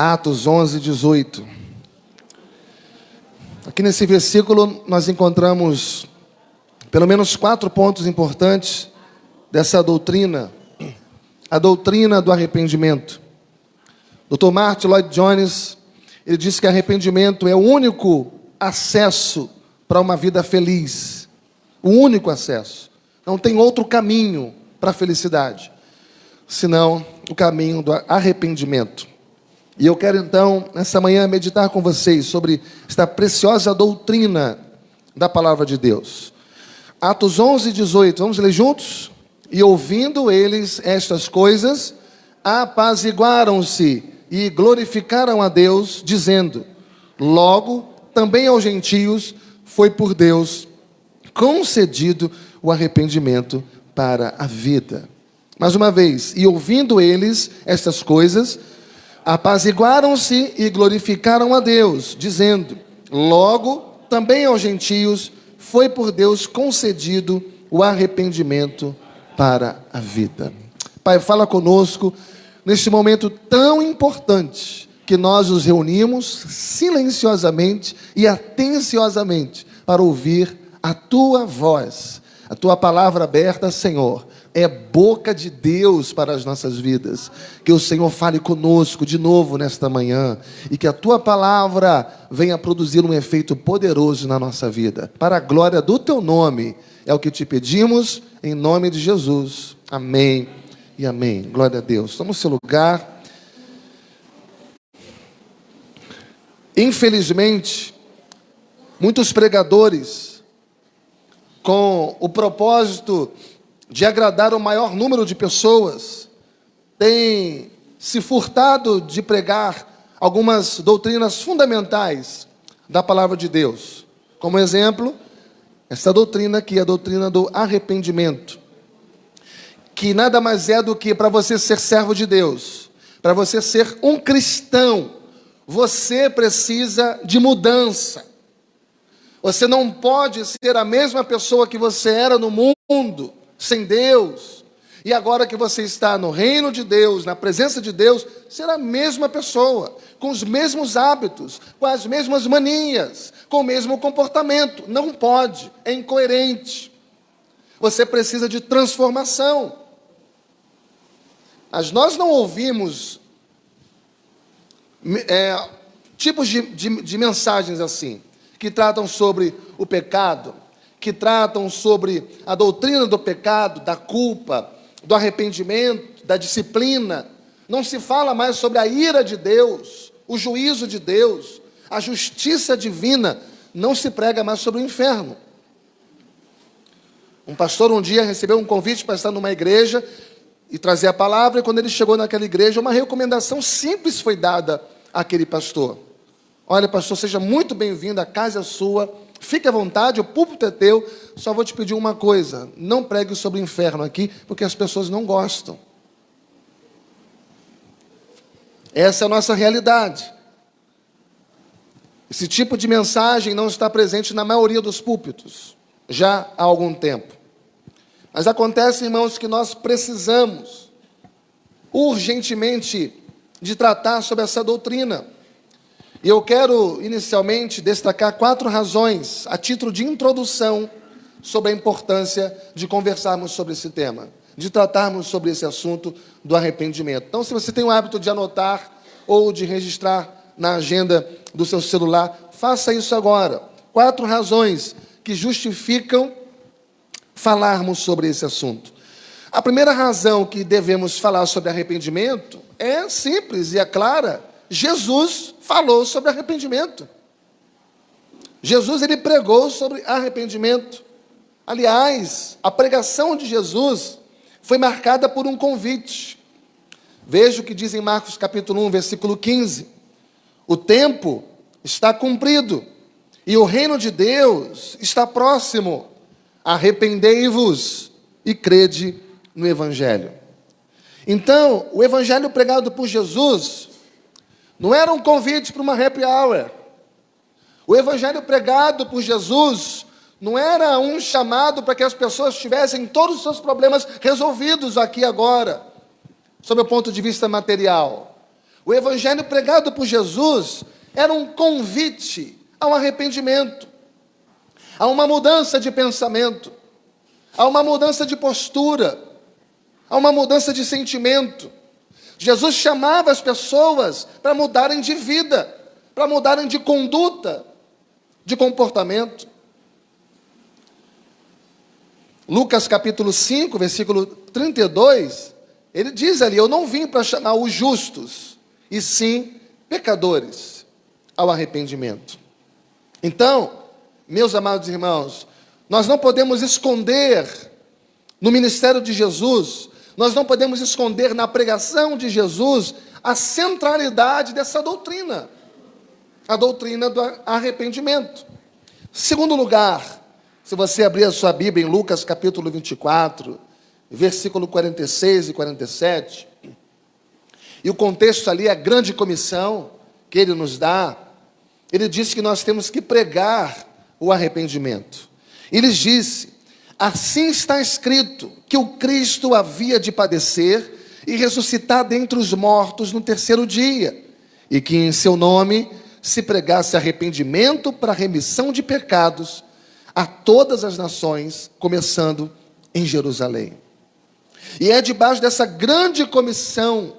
Atos 11, 18. Aqui nesse versículo nós encontramos pelo menos 4 pontos importantes dessa doutrina, a doutrina do arrependimento. Dr. Martin Lloyd Jones, ele diz que arrependimento é o único acesso para uma vida feliz. O único acesso. Não tem outro caminho para a felicidade, senão o caminho do arrependimento. E eu quero então, nessa manhã, meditar com vocês sobre esta preciosa doutrina da palavra de Deus. Atos 11, 18, vamos ler juntos? E ouvindo eles estas coisas, apaziguaram-se e glorificaram a Deus, dizendo: logo, também aos gentios foi por Deus concedido o arrependimento para a vida. Mais uma vez, e ouvindo eles estas coisas, apaziguaram-se e glorificaram a Deus, dizendo: logo, também aos gentios foi por Deus concedido o arrependimento para a vida. Pai, fala conosco neste momento tão importante que nós nos reunimos silenciosamente e atenciosamente para ouvir a Tua voz, a Tua palavra aberta, Senhor. É boca de Deus para as nossas vidas. Que o Senhor fale conosco de novo nesta manhã e que a Tua palavra venha produzir um efeito poderoso na nossa vida. Para a glória do Teu nome, é o que te pedimos, em nome de Jesus. Amém e amém. Glória a Deus. Toma o seu lugar. Infelizmente, muitos pregadores, com o propósito de agradar o maior número de pessoas, têm se furtado de pregar algumas doutrinas fundamentais da palavra de Deus. Como exemplo, essa doutrina aqui, a doutrina do arrependimento, que nada mais é do que para você ser servo de Deus, para você ser um cristão, você precisa de mudança. Você não pode ser a mesma pessoa que você era no mundo, sem Deus, e agora que você está no reino de Deus, na presença de Deus, ser a mesma pessoa, com os mesmos hábitos, com as mesmas manias, com o mesmo comportamento. Não pode, é incoerente. Você precisa de transformação. Mas nós não ouvimos tipos de mensagens assim, que tratam sobre o pecado, que tratam sobre a doutrina do pecado, da culpa, do arrependimento, da disciplina. Não se fala mais sobre a ira de Deus, o juízo de Deus, a justiça divina. Não se prega mais sobre o inferno. Um pastor um dia recebeu um convite para estar numa igreja e trazer a palavra, e quando ele chegou naquela igreja, uma recomendação simples foi dada àquele pastor. Olha, pastor, seja muito bem-vindo, a casa é sua, fique à vontade, o púlpito é teu, só vou te pedir uma coisa: não pregue sobre o inferno aqui, porque as pessoas não gostam. Essa é a nossa realidade. Esse tipo de mensagem não está presente na maioria dos púlpitos, já há algum tempo. Mas acontece, irmãos, que nós precisamos urgentemente de tratar sobre essa doutrina. E eu quero, inicialmente, destacar 4 razões, a título de introdução, sobre a importância de conversarmos sobre esse tema, de tratarmos sobre esse assunto do arrependimento. Então, se você tem o hábito de anotar ou de registrar na agenda do seu celular, faça isso agora. 4 razões que justificam falarmos sobre esse assunto. A primeira razão que devemos falar sobre arrependimento é simples e é clara. Jesus falou sobre arrependimento. Jesus, ele pregou sobre arrependimento. Aliás, a pregação de Jesus foi marcada por um convite. Veja o que diz em Marcos capítulo 1, versículo 15. O tempo está cumprido e o reino de Deus está próximo. Arrependei-vos e crede no Evangelho. Então, o Evangelho pregado por Jesus não era um convite para uma happy hour. O Evangelho pregado por Jesus não era um chamado para que as pessoas tivessem todos os seus problemas resolvidos aqui agora, sob o ponto de vista material. O evangelho pregado por Jesus era um convite ao arrependimento, a uma mudança de pensamento, a uma mudança de postura, a uma mudança de sentimento. Jesus chamava as pessoas para mudarem de vida, para mudarem de conduta, de comportamento. Lucas capítulo 5, versículo 32, ele diz ali: eu não vim para chamar os justos, e sim pecadores ao arrependimento. Então, meus amados irmãos, nós não podemos esconder no ministério de Jesus, nós não podemos esconder na pregação de Jesus a centralidade dessa doutrina, a doutrina do arrependimento. Segundo lugar, se você abrir a sua Bíblia em Lucas capítulo 24, versículo 46 e 47, e o contexto ali é a grande comissão que ele nos dá, ele diz que nós temos que pregar o arrependimento. Ele disse: assim está escrito que o Cristo havia de padecer e ressuscitar dentre os mortos no terceiro dia, e que em seu nome se pregasse arrependimento para remissão de pecados a todas as nações, começando em Jerusalém. E é debaixo dessa grande comissão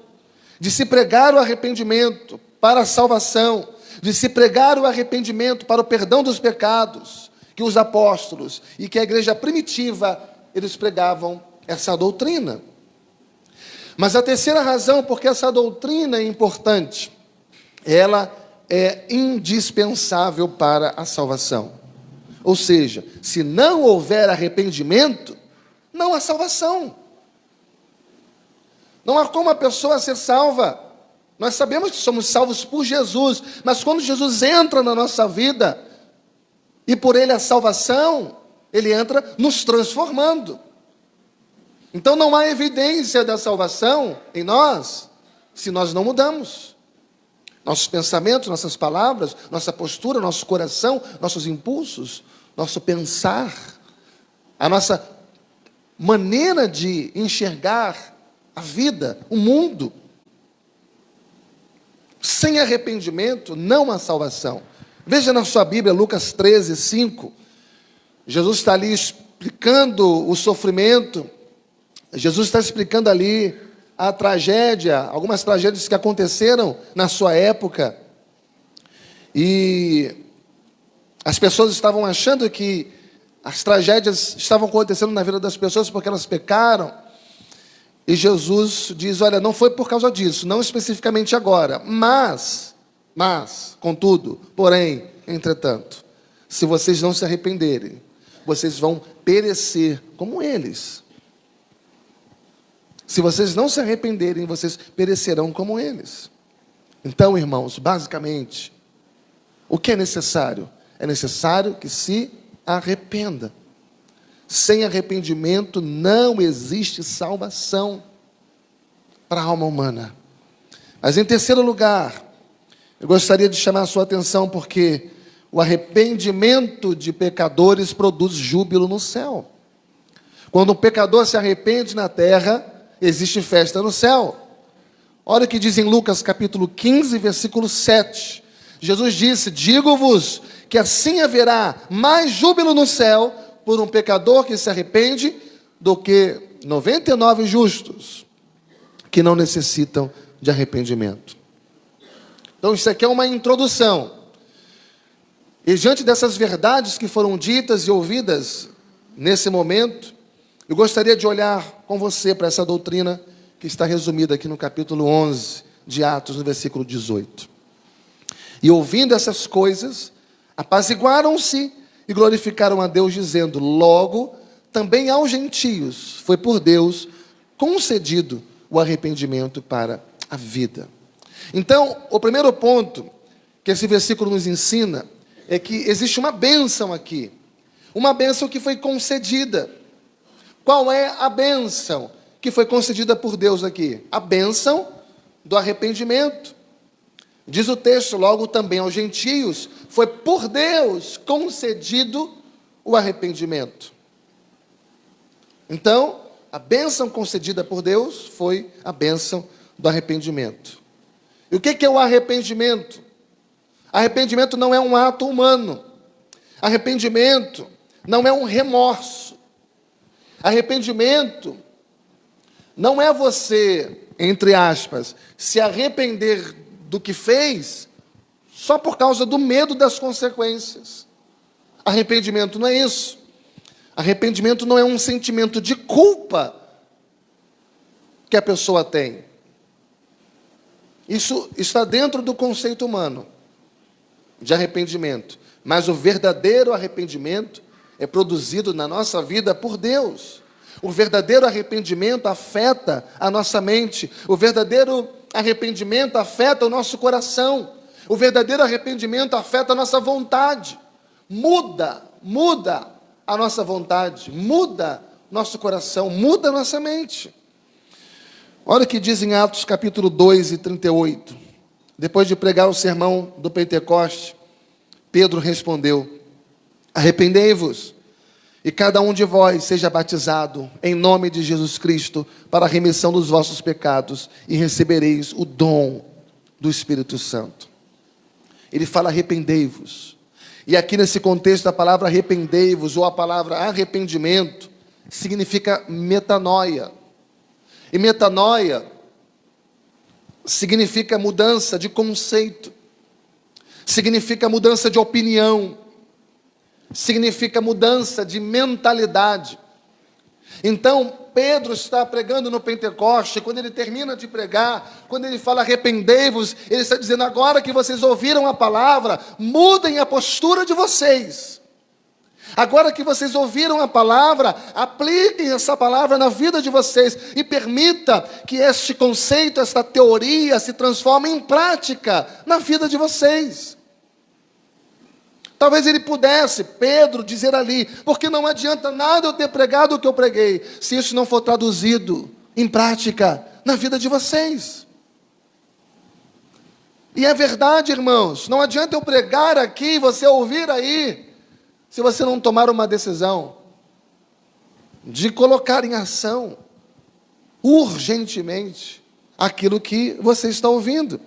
de se pregar o arrependimento para a salvação, de se pregar o arrependimento para o perdão dos pecados, que os apóstolos e que a igreja primitiva, eles pregavam essa doutrina. Mas a terceira razão, porque essa doutrina é importante, ela é indispensável para a salvação. Ou seja, se não houver arrependimento, não há salvação. Não há como a pessoa ser salva. Nós sabemos que somos salvos por Jesus, mas quando Jesus entra na nossa vida, e por ele a salvação, ele entra nos transformando. Então não há evidência da salvação em nós, se nós não mudamos. Nossos pensamentos, nossas palavras, nossa postura, nosso coração, nossos impulsos, nosso pensar, a nossa maneira de enxergar a vida, o mundo. Sem arrependimento, não há salvação. Veja na sua Bíblia, Lucas 13, 5. Jesus está ali explicando o sofrimento. Jesus está explicando ali a tragédia, algumas tragédias que aconteceram na sua época. E as pessoas estavam achando que as tragédias estavam acontecendo na vida das pessoas porque elas pecaram. E Jesus diz: olha, não foi por causa disso, não especificamente agora, mas, contudo, porém, entretanto, se vocês não se arrependerem, vocês vão perecer como eles. Se vocês não se arrependerem, vocês perecerão como eles. Então, irmãos, basicamente, o que é necessário? É necessário que se arrependa. Sem arrependimento não existe salvação para a alma humana. Mas em terceiro lugar, eu gostaria de chamar a sua atenção porque o arrependimento de pecadores produz júbilo no céu. Quando um pecador se arrepende na terra, existe festa no céu. Olha o que diz em Lucas capítulo 15, versículo 7. Jesus disse: digo-vos que assim haverá mais júbilo no céu por um pecador que se arrepende do que 99 justos que não necessitam de arrependimento. Então isso aqui é uma introdução. E diante dessas verdades que foram ditas e ouvidas nesse momento, eu gostaria de olhar com você para essa doutrina que está resumida aqui no capítulo 11 de Atos, no versículo 18. E ouvindo essas coisas, apaziguaram-se e glorificaram a Deus, dizendo: logo, também aos gentios foi por Deus concedido o arrependimento para a vida. Então, o primeiro ponto que esse versículo nos ensina é que existe uma bênção aqui, uma bênção que foi concedida. Qual é a bênção que foi concedida por Deus aqui? A bênção do arrependimento. Diz o texto: logo também aos gentios foi por Deus concedido o arrependimento. Então, a bênção concedida por Deus foi a bênção do arrependimento. E o que é o arrependimento? Arrependimento não é um ato humano. Arrependimento não é um remorso. Arrependimento não é você, entre aspas, se arrepender do que fez só por causa do medo das consequências. Arrependimento não é isso. Arrependimento não é um sentimento de culpa que a pessoa tem. Isso está dentro do conceito humano de arrependimento. Mas o verdadeiro arrependimento é produzido na nossa vida por Deus. O verdadeiro arrependimento afeta a nossa mente. O verdadeiro arrependimento afeta o nosso coração. O verdadeiro arrependimento afeta a nossa vontade. Muda a nossa vontade, muda nosso coração, muda a nossa mente. Olha o que diz em Atos capítulo 2 e 38. Depois de pregar o sermão do Pentecoste, Pedro respondeu: arrependei-vos, e cada um de vós seja batizado em nome de Jesus Cristo para a remissão dos vossos pecados, e recebereis o dom do Espírito Santo. Ele fala arrependei-vos. E aqui nesse contexto a palavra arrependei-vos, ou a palavra arrependimento, significa metanoia. E metanoia significa mudança de conceito, significa mudança de opinião, significa mudança de mentalidade. Então, Pedro está pregando no Pentecoste, quando ele termina de pregar, quando ele fala arrependei-vos, ele está dizendo agora que vocês ouviram a palavra, mudem a postura de vocês. Agora que vocês ouviram a palavra, apliquem essa palavra na vida de vocês e permita que este conceito, esta teoria se transforme em prática na vida de vocês. Talvez ele pudesse, Pedro, dizer ali, porque não adianta nada eu ter pregado o que eu preguei, se isso não for traduzido em prática na vida de vocês. E é verdade, irmãos, não adianta eu pregar aqui, você ouvir aí, se você não tomar uma decisão de colocar em ação, urgentemente, aquilo que você está ouvindo.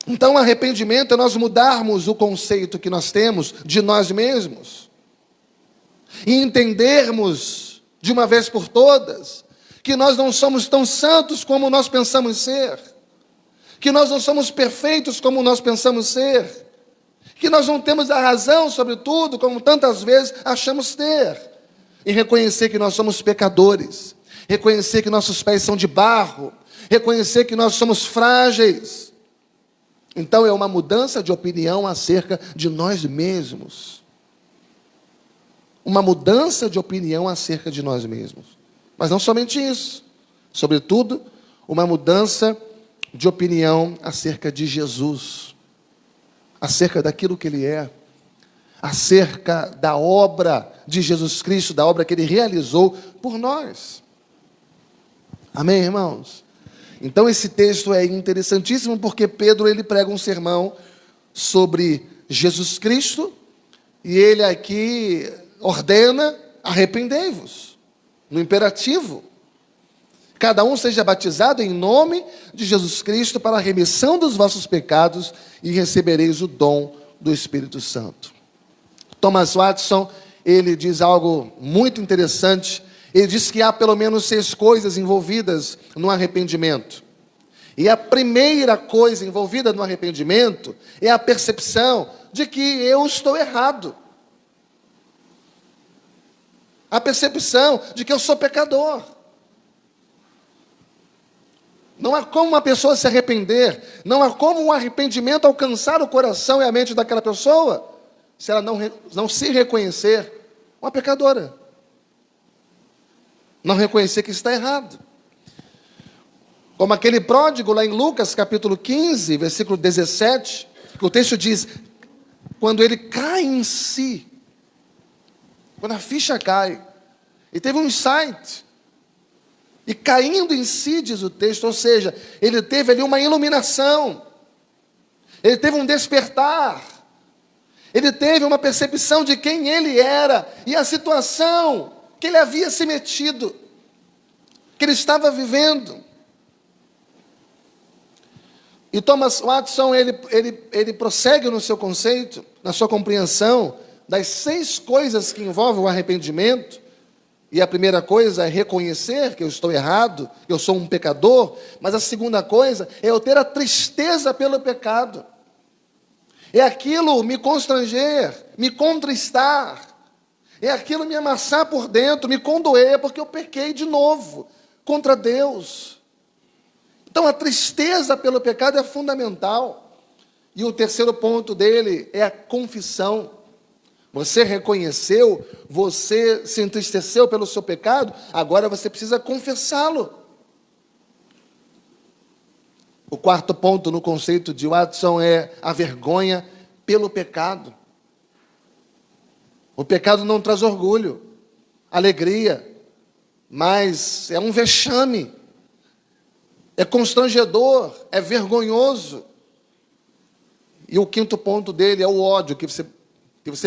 Então, arrependimento é nós mudarmos o conceito que nós temos de nós mesmos e entendermos, de uma vez por todas, que nós não somos tão santos como nós pensamos ser, que nós não somos perfeitos como nós pensamos ser, que nós não temos a razão sobre tudo, como tantas vezes achamos ter, e reconhecer que nós somos pecadores, reconhecer que nossos pés são de barro, reconhecer que nós somos frágeis. Então é uma mudança de opinião acerca de nós mesmos. Uma mudança de opinião acerca de nós mesmos. Mas não somente isso. Sobretudo, uma mudança de opinião acerca de Jesus. Acerca daquilo que Ele é. Acerca da obra de Jesus Cristo, da obra que Ele realizou por nós. Amém, irmãos? Então esse texto é interessantíssimo porque Pedro ele prega um sermão sobre Jesus Cristo e ele aqui ordena arrependei-vos, no imperativo. Cada um seja batizado em nome de Jesus Cristo para a remissão dos vossos pecados e recebereis o dom do Espírito Santo. Thomas Watson, ele diz algo muito interessante. Ele diz que há pelo menos 6 coisas envolvidas no arrependimento. E a primeira coisa envolvida no arrependimento é a percepção de que eu estou errado. A percepção de que eu sou pecador. Não há como uma pessoa se arrepender, não há como um arrependimento alcançar o coração e a mente daquela pessoa, se ela não se reconhecer uma pecadora. Não reconhecer que está errado. Como aquele pródigo lá em Lucas capítulo 15, versículo 17, que o texto diz, quando ele cai em si, quando a ficha cai, ele teve um insight, e caindo em si, diz o texto, ou seja, ele teve ali uma iluminação, ele teve um despertar, ele teve uma percepção de quem ele era, e a situação que ele havia se metido, que ele estava vivendo. E Thomas Watson, ele prossegue no seu conceito, na sua compreensão das 6 coisas que envolvem o arrependimento. E a primeira coisa é reconhecer que eu estou errado, que eu sou um pecador. Mas a segunda coisa é eu ter a tristeza pelo pecado. É aquilo me constranger, me contristar. É aquilo me amassar por dentro, me condoer, porque eu pequei de novo contra Deus. Então a tristeza pelo pecado é fundamental. E o terceiro ponto dele é a confissão. Você reconheceu, você se entristeceu pelo seu pecado, agora você precisa confessá-lo. O quarto ponto no conceito de Watson é a vergonha pelo pecado. O pecado não traz orgulho, alegria, mas é um vexame, é constrangedor, é vergonhoso. E o quinto ponto dele é o ódio que você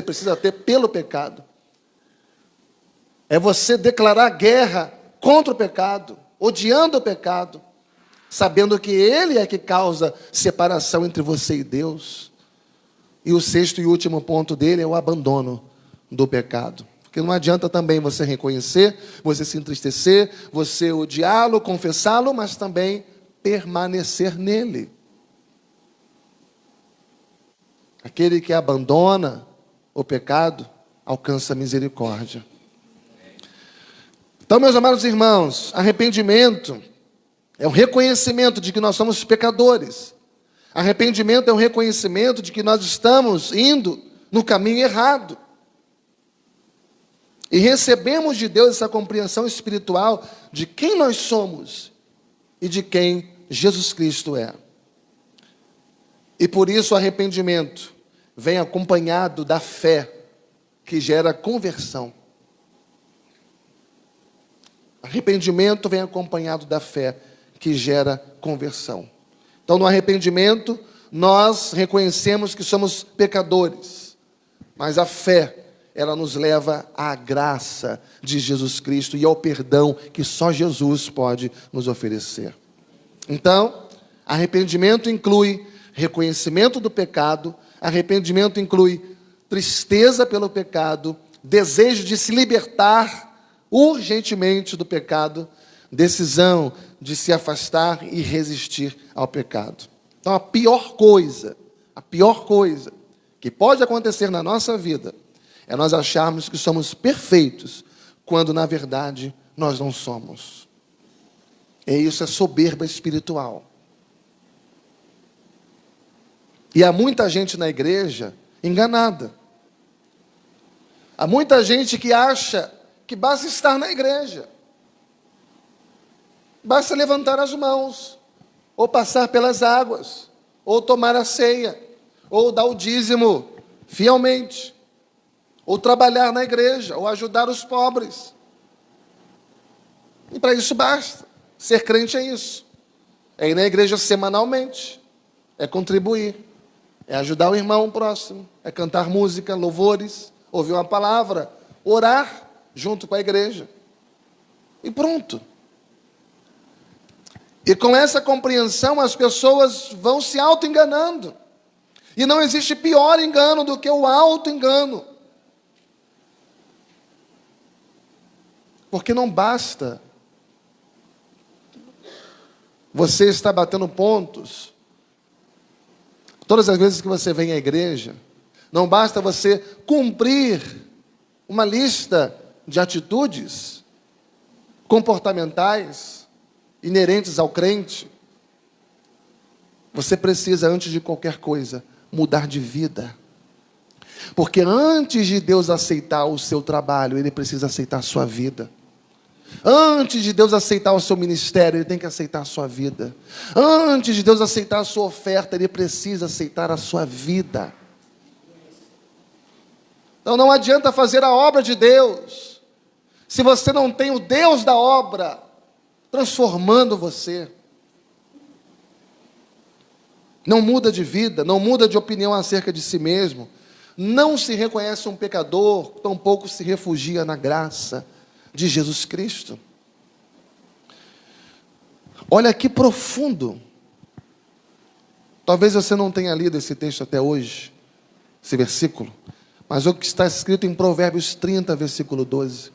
precisa ter pelo pecado. É você declarar guerra contra o pecado, odiando o pecado, sabendo que ele é que causa separação entre você e Deus. E o sexto e último ponto dele é o abandono do pecado. Porque não adianta também você reconhecer, você se entristecer, você odiá-lo, confessá-lo, mas também permanecer nele. Aquele que abandona o pecado alcança a misericórdia. Então, meus amados irmãos, arrependimento é o reconhecimento de que nós somos pecadores. Arrependimento é o reconhecimento de que nós estamos indo no caminho errado. E recebemos de Deus essa compreensão espiritual de quem nós somos e de quem Jesus Cristo é. E por isso o arrependimento vem acompanhado da fé que gera conversão. Arrependimento vem acompanhado da fé que gera conversão. Então, no arrependimento, nós reconhecemos que somos pecadores, mas a fé, ela nos leva à graça de Jesus Cristo e ao perdão que só Jesus pode nos oferecer. Então, arrependimento inclui reconhecimento do pecado, arrependimento inclui tristeza pelo pecado, desejo de se libertar urgentemente do pecado, decisão de se afastar e resistir ao pecado. Então, a pior coisa que pode acontecer na nossa vida é nós acharmos que somos perfeitos, quando, na verdade, nós não somos. E isso é soberba espiritual. E há muita gente na igreja enganada. Há muita gente que acha que basta estar na igreja. Basta levantar as mãos, ou passar pelas águas, ou tomar a ceia, ou dar o dízimo fielmente, ou trabalhar na igreja, ou ajudar os pobres. E para isso basta. Ser crente é isso. É ir na igreja semanalmente, é contribuir, é ajudar o irmão próximo, é cantar música, louvores, ouvir uma palavra, orar junto com a igreja. E pronto. E com essa compreensão as pessoas vão se auto-enganando. E não existe pior engano do que o auto-engano. Porque não basta você estar batendo pontos todas as vezes que você vem à igreja. Não basta você cumprir uma lista de atitudes comportamentais inerentes ao crente. Você precisa, antes de qualquer coisa, mudar de vida. Porque antes de Deus aceitar o seu trabalho, Ele precisa aceitar a sua vida. Antes de Deus aceitar o seu ministério, Ele tem que aceitar a sua vida. Antes de Deus aceitar a sua oferta, Ele precisa aceitar a sua vida. Então não adianta fazer a obra de Deus, se você não tem o Deus da obra transformando você. Não muda de vida, não muda de opinião acerca de si mesmo, não se reconhece um pecador, tampouco se refugia na graça de Jesus Cristo. Olha que profundo Talvez você não tenha lido esse texto até hoje, esse versículo, mas o que está escrito em Provérbios 30, versículo 12.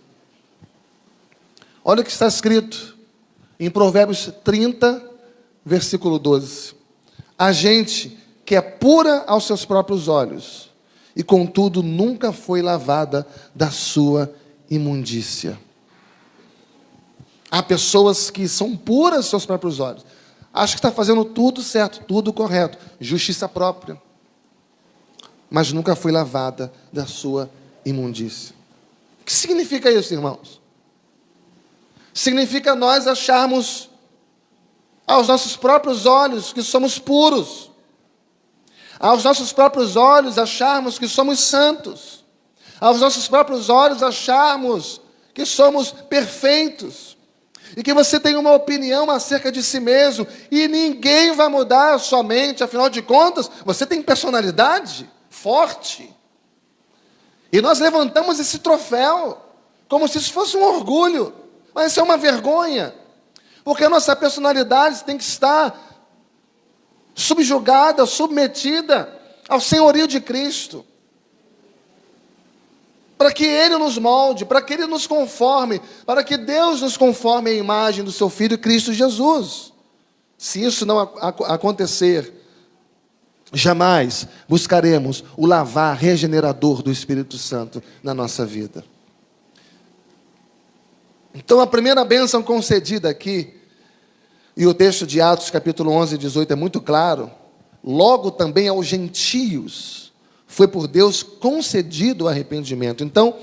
Olha o que está escrito em Provérbios 30, versículo 12. A gente que é pura aos seus próprios olhos, e contudo nunca foi lavada da sua imundícia. Há pessoas que são puras aos seus próprios olhos, acham que está fazendo tudo certo, tudo correto, justiça própria, mas nunca foi lavada da sua imundícia. O que significa isso, irmãos? Significa nós acharmos aos nossos próprios olhos que somos puros, aos nossos próprios olhos acharmos que somos santos, aos nossos próprios olhos acharmos que somos perfeitos, e que você tem uma opinião acerca de si mesmo, e ninguém vai mudar a sua mente, afinal de contas, você tem personalidade forte. E nós levantamos esse troféu, como se isso fosse um orgulho, mas isso é uma vergonha, porque a nossa personalidade tem que estar subjugada, submetida ao senhorio de Cristo, para que Ele nos molde, para que Ele nos conforme, para que Deus nos conforme à imagem do seu Filho Cristo Jesus. Se isso não acontecer, jamais buscaremos o lavar regenerador do Espírito Santo na nossa vida. Então, a primeira bênção concedida aqui, e o texto de Atos, capítulo 11, 18, é muito claro, logo também aos gentios foi por Deus concedido o arrependimento. Então,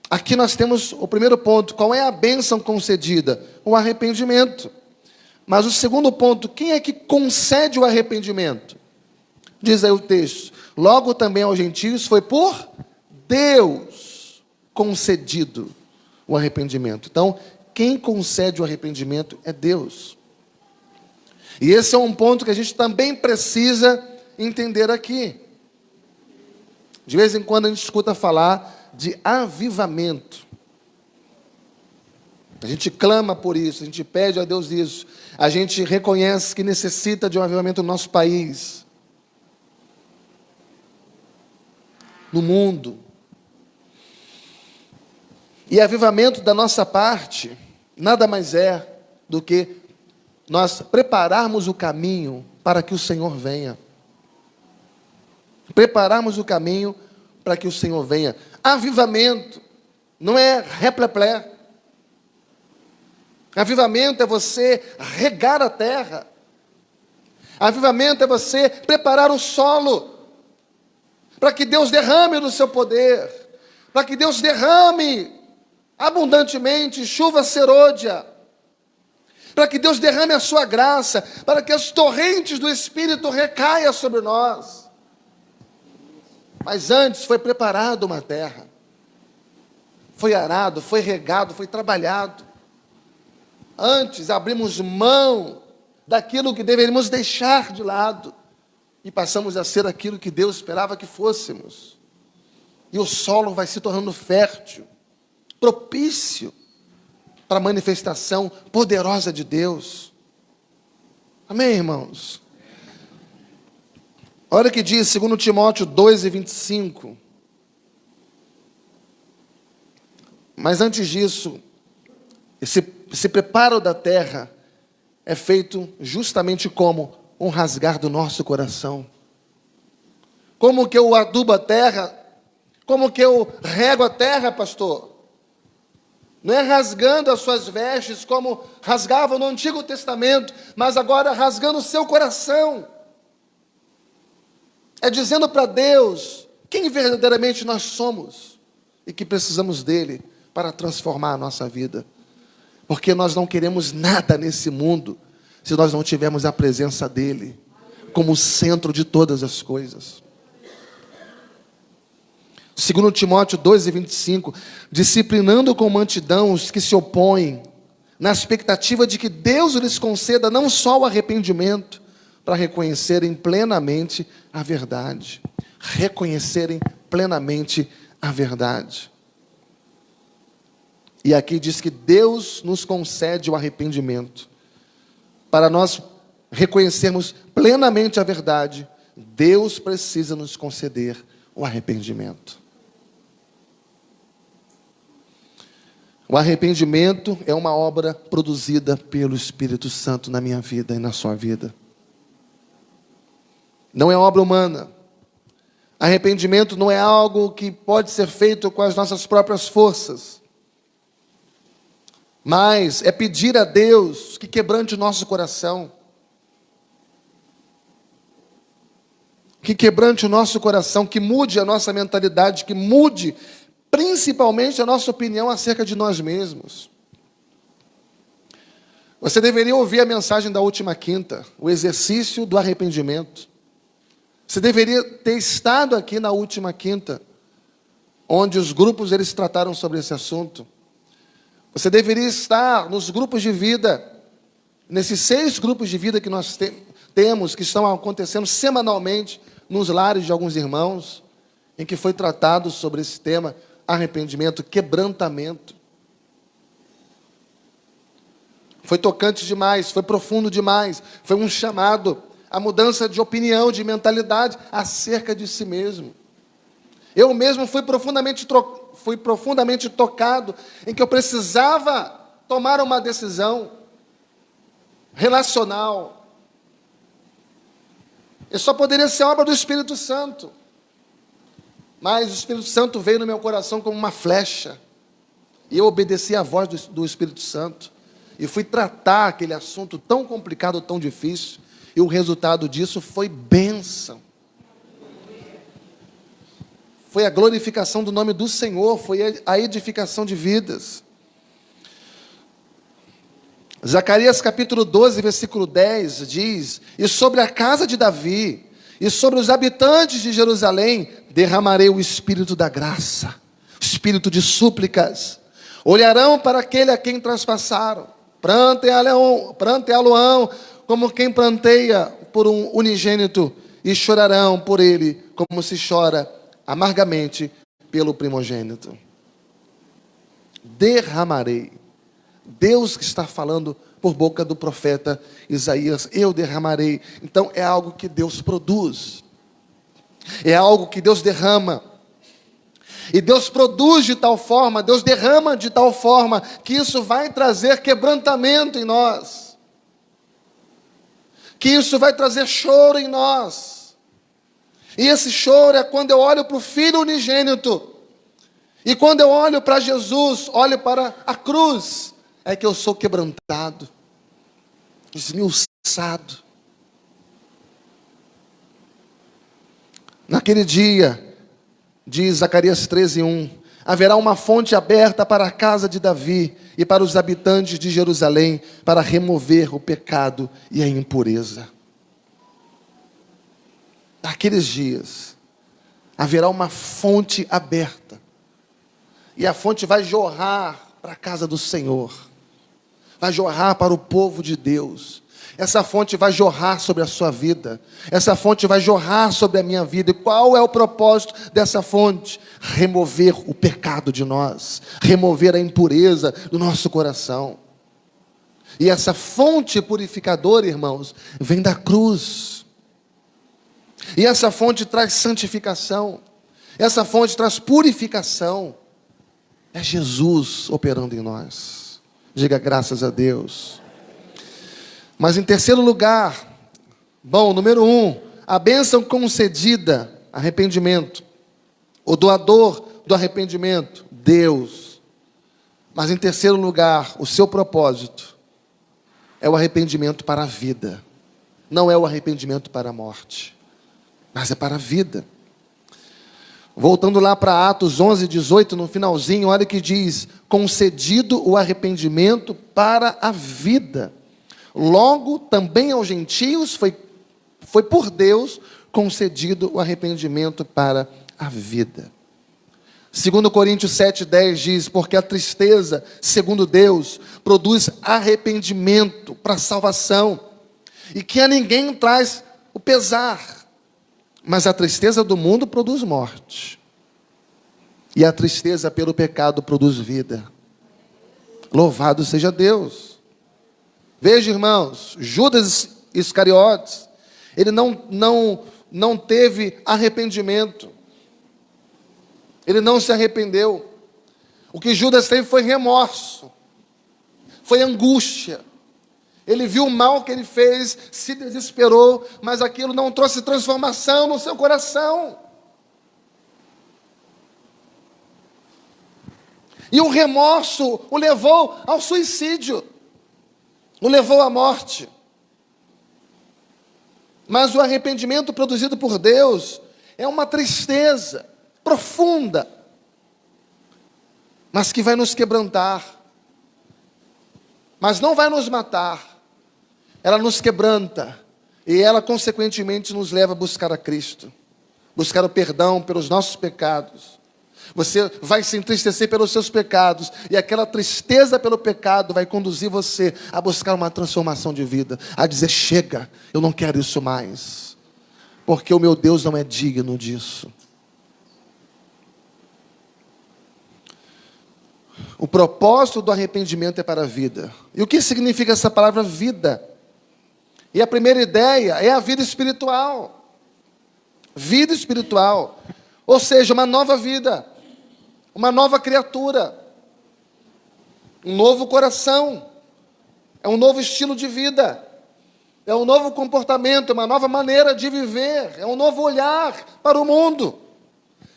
aqui nós temos o primeiro ponto. Qual é a bênção concedida? O arrependimento. Mas o segundo ponto, quem é que concede o arrependimento? Diz aí o texto, logo também aos gentios foi por Deus concedido o arrependimento. Então, quem concede o arrependimento é Deus. E esse é um ponto que a gente também precisa entender aqui. De vez em quando a gente escuta falar de avivamento. A gente clama por isso, a gente pede a Deus isso. A gente reconhece que necessita de um avivamento no nosso país, no mundo. E avivamento da nossa parte nada mais é do que nós prepararmos o caminho para que o Senhor venha. Prepararmos o caminho para que o Senhor venha. Avivamento não é repleplé. Avivamento é você regar a terra. Avivamento é você preparar o solo para que Deus derrame do seu poder, para que Deus derrame abundantemente chuva serôdia, para que Deus derrame a sua graça, para que as torrentes do Espírito recaiam sobre nós. Mas antes foi preparado uma terra, foi arado, foi regado, foi trabalhado. Antes abrimos mão daquilo que deveríamos deixar de lado e passamos a ser aquilo que Deus esperava que fôssemos. E o solo vai se tornando fértil, propício para a manifestação poderosa de Deus. Amém, irmãos? Olha o que diz 2 Timóteo 2:25. Mas antes disso, esse preparo da terra é feito justamente como um rasgar do nosso coração. Como que eu adubo a terra? Como que eu rego a terra, pastor? Não é rasgando as suas vestes como rasgavam no Antigo Testamento, mas agora rasgando o seu coração. É dizendo para Deus quem verdadeiramente nós somos e que precisamos dele para transformar a nossa vida. Porque nós não queremos nada nesse mundo se nós não tivermos a presença dele como o centro de todas as coisas. 2 Timóteo 2:25, disciplinando com mansidão os que se opõem, na expectativa de que Deus lhes conceda não só o arrependimento, para reconhecerem plenamente a verdade. Reconhecerem plenamente a verdade. E aqui diz que Deus nos concede o arrependimento, para nós reconhecermos plenamente a verdade, Deus precisa nos conceder o arrependimento. O arrependimento é uma obra produzida pelo Espírito Santo na minha vida e na sua vida. Não é obra humana. Arrependimento não é algo que pode ser feito com as nossas próprias forças. Mas é pedir a Deus que quebrante o nosso coração. Que quebrante o nosso coração, que mude a nossa mentalidade, que mude principalmente a nossa opinião acerca de nós mesmos. Você deveria ouvir a mensagem da última quinta, o exercício do arrependimento. Você deveria ter estado aqui na última quinta, onde os grupos eles trataram sobre esse assunto. Você deveria estar nos grupos de vida, nesses 6 grupos de vida que nós temos, que estão acontecendo semanalmente nos lares de alguns irmãos, em que foi tratado sobre esse tema, arrependimento, quebrantamento. Foi tocante demais, foi profundo demais, foi um chamado à mudança de opinião, de mentalidade acerca de si mesmo. Eu mesmo fui profundamente tocado em que eu precisava tomar uma decisão relacional. E só poderia ser obra do Espírito Santo. Mas o Espírito Santo veio no meu coração como uma flecha. E eu obedeci à voz do Espírito Santo. E fui tratar aquele assunto tão complicado, tão difícil. E o resultado disso foi bênção. Foi a glorificação do nome do Senhor. Foi a edificação de vidas. Zacarias capítulo 12, versículo 10 diz: E sobre a casa de Davi, e sobre os habitantes de Jerusalém, derramarei o espírito da graça, espírito de súplicas. Olharão para aquele a quem traspassaram, pranteá-lo-ão, como quem pranteia por um unigênito, e chorarão por ele, como se chora amargamente pelo primogênito. Derramarei. Deus que está falando por boca do profeta Isaías, eu derramarei. Então é algo que Deus produz. É algo que Deus derrama. E Deus produz de tal forma, Deus derrama de tal forma, que isso vai trazer quebrantamento em nós. Que isso vai trazer choro em nós. E esse choro é quando eu olho para o Filho unigênito. E quando eu olho para Jesus, olho para a cruz, é que eu sou quebrantado, esmiuçado. Naquele dia, diz Zacarias 13:1, haverá uma fonte aberta para a casa de Davi e para os habitantes de Jerusalém, para remover o pecado e a impureza. Naqueles dias, haverá uma fonte aberta, e a fonte vai jorrar para a casa do Senhor, vai jorrar para o povo de Deus. Essa fonte vai jorrar sobre a sua vida. Essa fonte vai jorrar sobre a minha vida. E qual é o propósito dessa fonte? Remover o pecado de nós. Remover a impureza do nosso coração. E essa fonte purificadora, irmãos, vem da cruz. E essa fonte traz santificação. Essa fonte traz purificação. É Jesus operando em nós. Diga graças a Deus. Mas em terceiro lugar, número 1, a bênção concedida, arrependimento. O doador do arrependimento, Deus. Mas em terceiro lugar, o seu propósito é o arrependimento para a vida. Não é o arrependimento para a morte, mas é para a vida. Voltando lá para Atos 11:18, no finalzinho, olha que diz: concedido o arrependimento para a vida. Logo, também aos gentios foi por Deus concedido o arrependimento para a vida. 2 Coríntios 7:10 diz: porque a tristeza, segundo Deus, produz arrependimento para a salvação, e que a ninguém traz o pesar, mas a tristeza do mundo produz morte, e a tristeza pelo pecado produz vida. Louvado seja Deus. Veja, irmãos, Judas Iscariotes. Ele não teve arrependimento. Ele não se arrependeu. O que Judas teve foi remorso, foi angústia. Ele viu o mal que ele fez, se desesperou, mas aquilo não trouxe transformação no seu coração. E o remorso o levou ao suicídio, o levou à morte. Mas o arrependimento produzido por Deus é uma tristeza profunda, mas que vai nos quebrantar, mas não vai nos matar. Ela nos quebranta e ela consequentemente nos leva a buscar a Cristo, buscar o perdão pelos nossos pecados. Você vai se entristecer pelos seus pecados, e aquela tristeza pelo pecado vai conduzir você a buscar uma transformação de vida, a dizer: chega, eu não quero isso mais, porque o meu Deus não é digno disso. O propósito do arrependimento é para a vida. E o que significa essa palavra vida? E a primeira ideia é a vida espiritual. Vida espiritual, ou seja, uma nova vida, uma nova criatura, um novo coração, é um novo estilo de vida, é um novo comportamento, é uma nova maneira de viver, é um novo olhar para o mundo,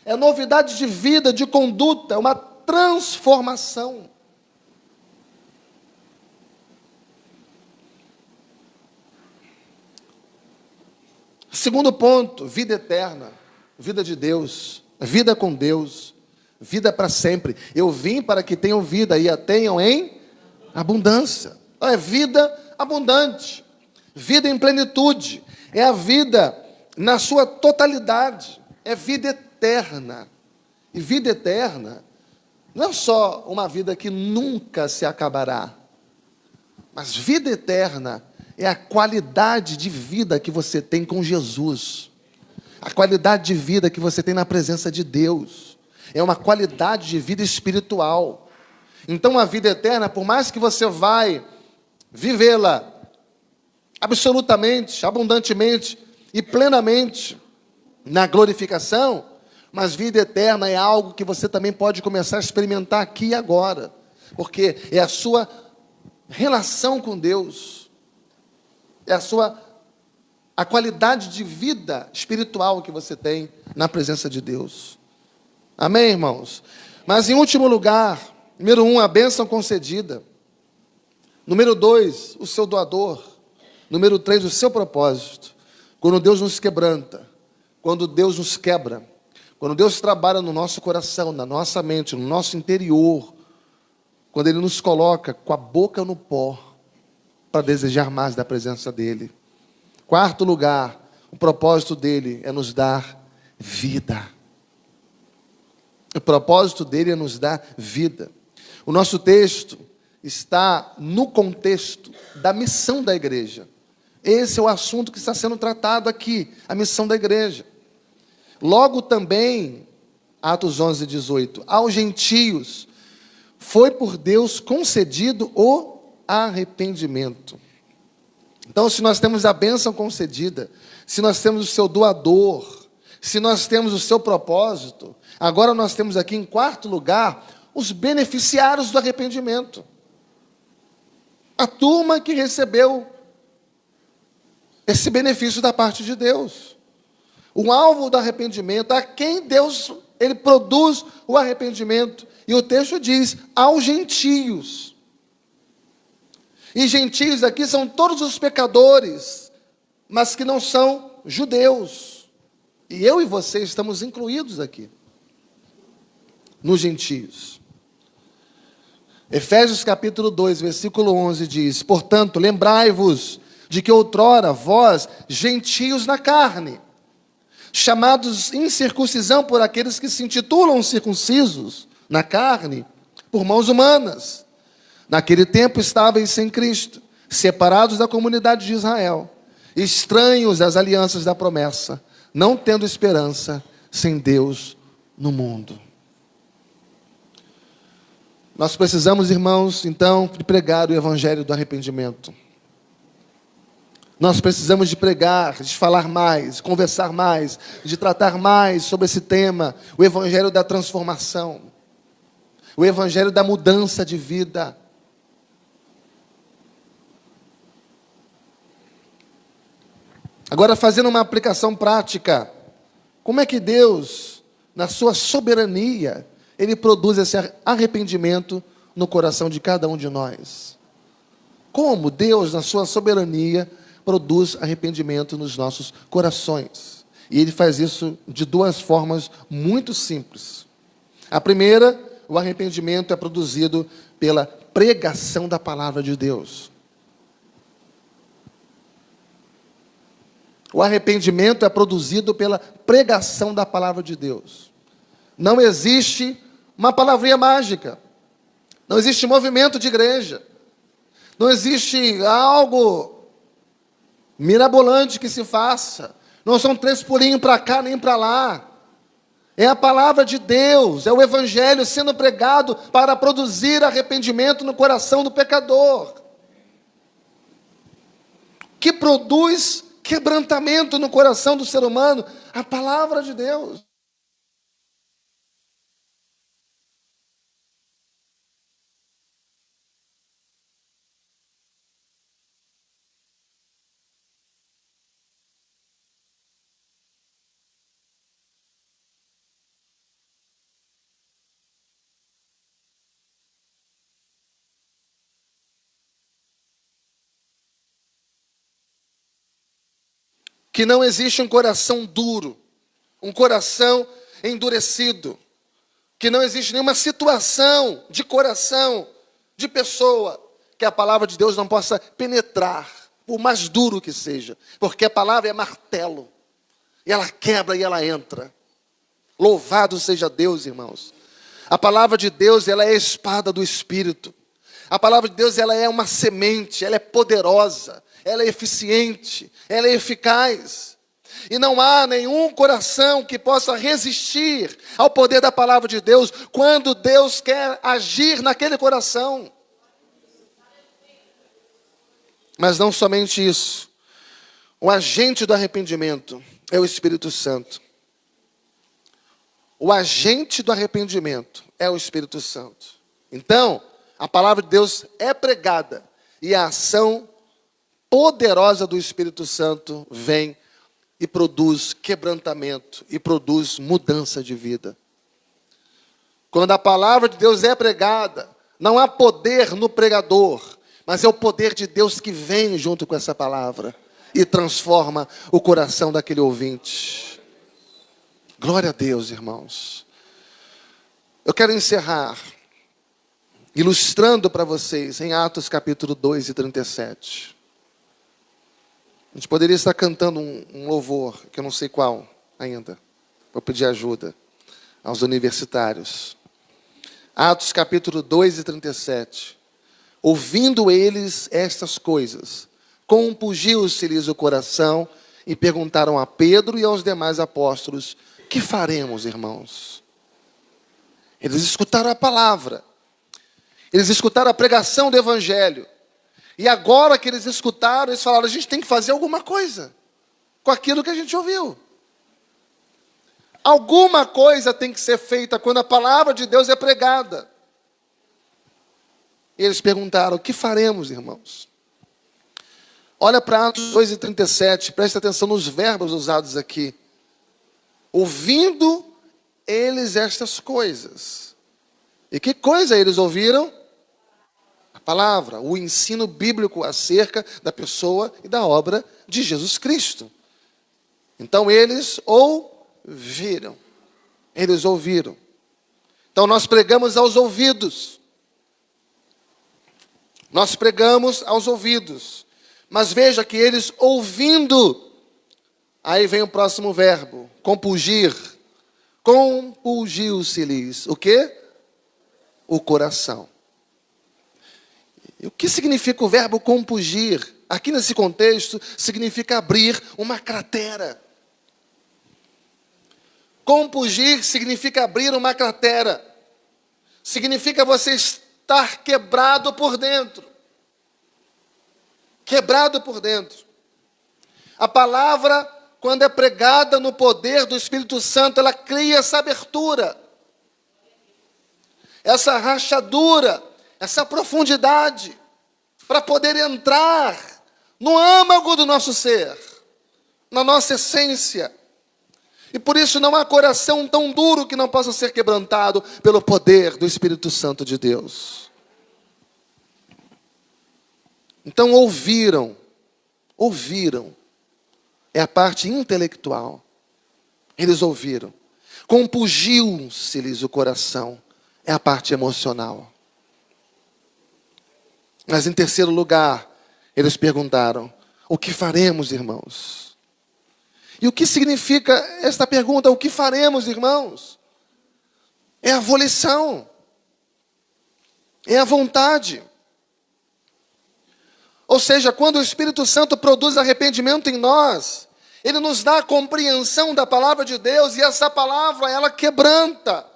é novidade de vida, de conduta, é uma transformação. Segundo ponto, vida eterna, vida de Deus, vida com Deus, vida para sempre. Eu vim para que tenham vida e a tenham em abundância. É vida abundante, vida em plenitude, é a vida na sua totalidade, é vida eterna. E vida eterna não é só uma vida que nunca se acabará, mas vida eterna é a qualidade de vida que você tem com Jesus, a qualidade de vida que você tem na presença de Deus, é uma qualidade de vida espiritual. Então a vida eterna, por mais que você vai vivê-la absolutamente, abundantemente e plenamente na glorificação, mas vida eterna é algo que você também pode começar a experimentar aqui e agora, porque é a sua relação com Deus, é a qualidade de vida espiritual que você tem na presença de Deus. Amém, irmãos? Mas em último lugar, número 1, a bênção concedida. Número 2, o seu doador. Número 3, o seu propósito. Quando Deus nos quebranta, quando Deus nos quebra, quando Deus trabalha no nosso coração, na nossa mente, no nosso interior, quando Ele nos coloca com a boca no pó, para desejar mais da presença dEle. Quarto lugar, o propósito dEle é nos dar vida. O propósito dEle é nos dar vida. O nosso texto está no contexto da missão da igreja. Esse é o assunto que está sendo tratado aqui, a missão da igreja. Logo também, Atos 11:18, aos gentios foi por Deus concedido o arrependimento. Então, se nós temos a bênção concedida, se nós temos o seu doador, se nós temos o seu propósito, agora nós temos aqui em quarto lugar os beneficiários do arrependimento. A turma que recebeu esse benefício da parte de Deus. O alvo do arrependimento, a quem Deus, Ele produz o arrependimento. E o texto diz, aos gentios. E gentios aqui são todos os pecadores, mas que não são judeus. E eu e você estamos incluídos aqui, nos gentios. Efésios capítulo 2, versículo 11 diz, portanto, lembrai-vos de que outrora vós, gentios na carne, chamados incircuncisão por aqueles que se intitulam circuncisos na carne, por mãos humanas. Naquele tempo estáveis sem Cristo, separados da comunidade de Israel, estranhos às alianças da promessa, não tendo esperança sem Deus no mundo. Nós precisamos, irmãos, então, de pregar o evangelho do arrependimento. Nós precisamos de pregar, de falar mais, conversar mais, de tratar mais sobre esse tema, o evangelho da transformação, o evangelho da mudança de vida. Agora, fazendo uma aplicação prática, como é que Deus, na sua soberania, Ele produz esse arrependimento no coração de cada um de nós? Como Deus, na sua soberania, produz arrependimento nos nossos corações? E Ele faz isso de duas formas muito simples. A primeira, o arrependimento é produzido pela pregação da palavra de Deus. O arrependimento é produzido pela pregação da palavra de Deus. Não existe uma palavrinha mágica. Não existe movimento de igreja. Não existe algo mirabolante que se faça. Não são 3 pulinhos para cá nem para lá. É a palavra de Deus, é o evangelho sendo pregado para produzir arrependimento no coração do pecador. Que produz quebrantamento no coração do ser humano, a palavra de Deus. Que não existe um coração duro, um coração endurecido, que não existe nenhuma situação de coração, de pessoa, que a palavra de Deus não possa penetrar, por mais duro que seja, porque a palavra é martelo, e ela quebra e ela entra. Louvado seja Deus, irmãos. A palavra de Deus, ela é a espada do Espírito. A palavra de Deus, ela é uma semente, ela é poderosa, ela é eficiente, ela é eficaz. E não há nenhum coração que possa resistir ao poder da palavra de Deus quando Deus quer agir naquele coração. Mas não somente isso. O agente do arrependimento é o Espírito Santo. O agente do arrependimento é o Espírito Santo. Então, a palavra de Deus é pregada e a ação poderosa do Espírito Santo vem e produz quebrantamento e produz mudança de vida. Quando a palavra de Deus é pregada, não há poder no pregador, mas é o poder de Deus que vem junto com essa palavra e transforma o coração daquele ouvinte. Glória a Deus, irmãos. Eu quero encerrar ilustrando para vocês em Atos capítulo 2 e 37. A gente poderia estar cantando um louvor, que eu não sei qual ainda. Vou pedir ajuda aos universitários. Atos capítulo 2 e 37. Ouvindo eles estas coisas, compungiu-se-lhes o coração e perguntaram a Pedro e aos demais apóstolos: que faremos, irmãos? Eles escutaram a palavra. Eles escutaram a pregação do evangelho. E agora que eles escutaram, eles falaram: a gente tem que fazer alguma coisa com aquilo que a gente ouviu. Alguma coisa tem que ser feita quando a palavra de Deus é pregada. E eles perguntaram: o que faremos, irmãos? Olha para Atos 2 e 37, presta atenção nos verbos usados aqui. Ouvindo eles estas coisas. E que coisa eles ouviram? A palavra, o ensino bíblico acerca da pessoa e da obra de Jesus Cristo. Então eles ouviram. Eles ouviram. Então nós pregamos aos ouvidos. Nós pregamos aos ouvidos. Mas veja que eles ouvindo. Aí vem o próximo verbo, compungir. Compungiu-se-lhes. O quê? O coração. E o que significa o verbo compungir? Aqui nesse contexto, significa abrir uma cratera. Compungir significa abrir uma cratera. Significa você estar quebrado por dentro. Quebrado por dentro. A palavra, quando é pregada no poder do Espírito Santo, ela cria essa abertura, essa rachadura, essa profundidade, para poder entrar no âmago do nosso ser, na nossa essência. E por isso não há coração tão duro que não possa ser quebrantado pelo poder do Espírito Santo de Deus. Então ouviram, é a parte intelectual. Eles ouviram. Compungiu-se-lhes o coração, é a parte emocional. Mas em terceiro lugar, eles perguntaram: o que faremos, irmãos? E o que significa esta pergunta? O que faremos, irmãos? É a volição, é a vontade. Ou seja, quando o Espírito Santo produz arrependimento em nós, ele nos dá a compreensão da palavra de Deus, e essa palavra, ela quebranta.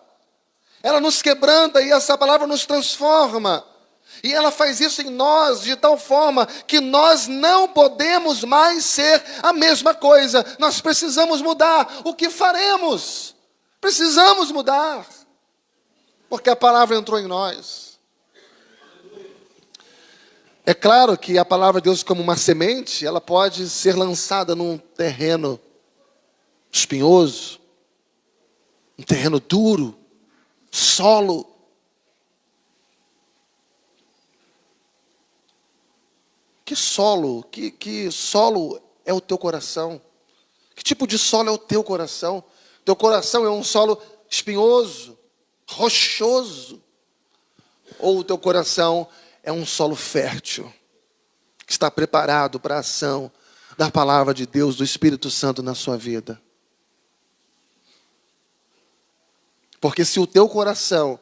Ela nos quebranta e essa palavra nos transforma. E ela faz isso em nós de tal forma que nós não podemos mais ser a mesma coisa. Nós precisamos mudar. O que faremos? Precisamos mudar. Porque a palavra entrou em nós. É claro que a palavra de Deus, como uma semente, ela pode ser lançada num terreno espinhoso, um terreno duro, solo. Que solo? Que solo é o teu coração? Que tipo de solo é o teu coração? Teu coração é um solo espinhoso, rochoso? Ou o teu coração é um solo fértil, que está preparado para a ação da palavra de Deus, do Espírito Santo na sua vida? Porque se o teu coração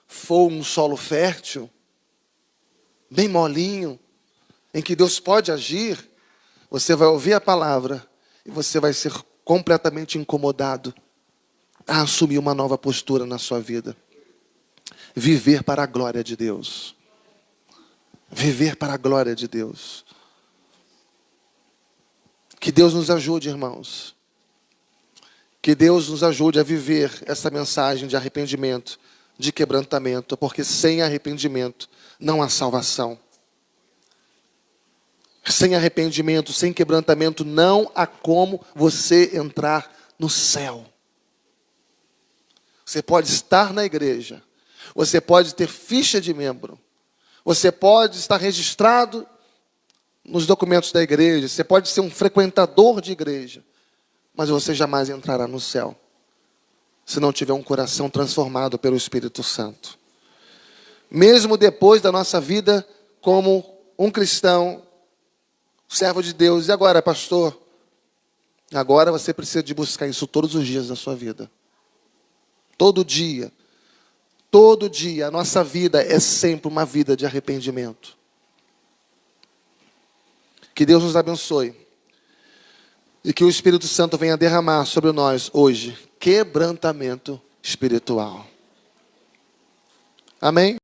for um solo fértil, bem molinho, em que Deus pode agir, você vai ouvir a palavra e você vai ser completamente incomodado a assumir uma nova postura na sua vida. Viver para a glória de Deus. Viver para a glória de Deus. Que Deus nos ajude, irmãos. Que Deus nos ajude a viver essa mensagem de arrependimento, de quebrantamento, porque sem arrependimento não há salvação. Sem arrependimento, sem quebrantamento, não há como você entrar no céu. Você pode estar na igreja, você pode ter ficha de membro, você pode estar registrado nos documentos da igreja, você pode ser um frequentador de igreja, mas você jamais entrará no céu, se não tiver um coração transformado pelo Espírito Santo. Mesmo depois da nossa vida como um cristão, servo de Deus. E agora, pastor? Agora você precisa de buscar isso todos os dias da sua vida. Todo dia. Todo dia. A nossa vida é sempre uma vida de arrependimento. Que Deus nos abençoe. E que o Espírito Santo venha derramar sobre nós hoje quebrantamento espiritual. Amém?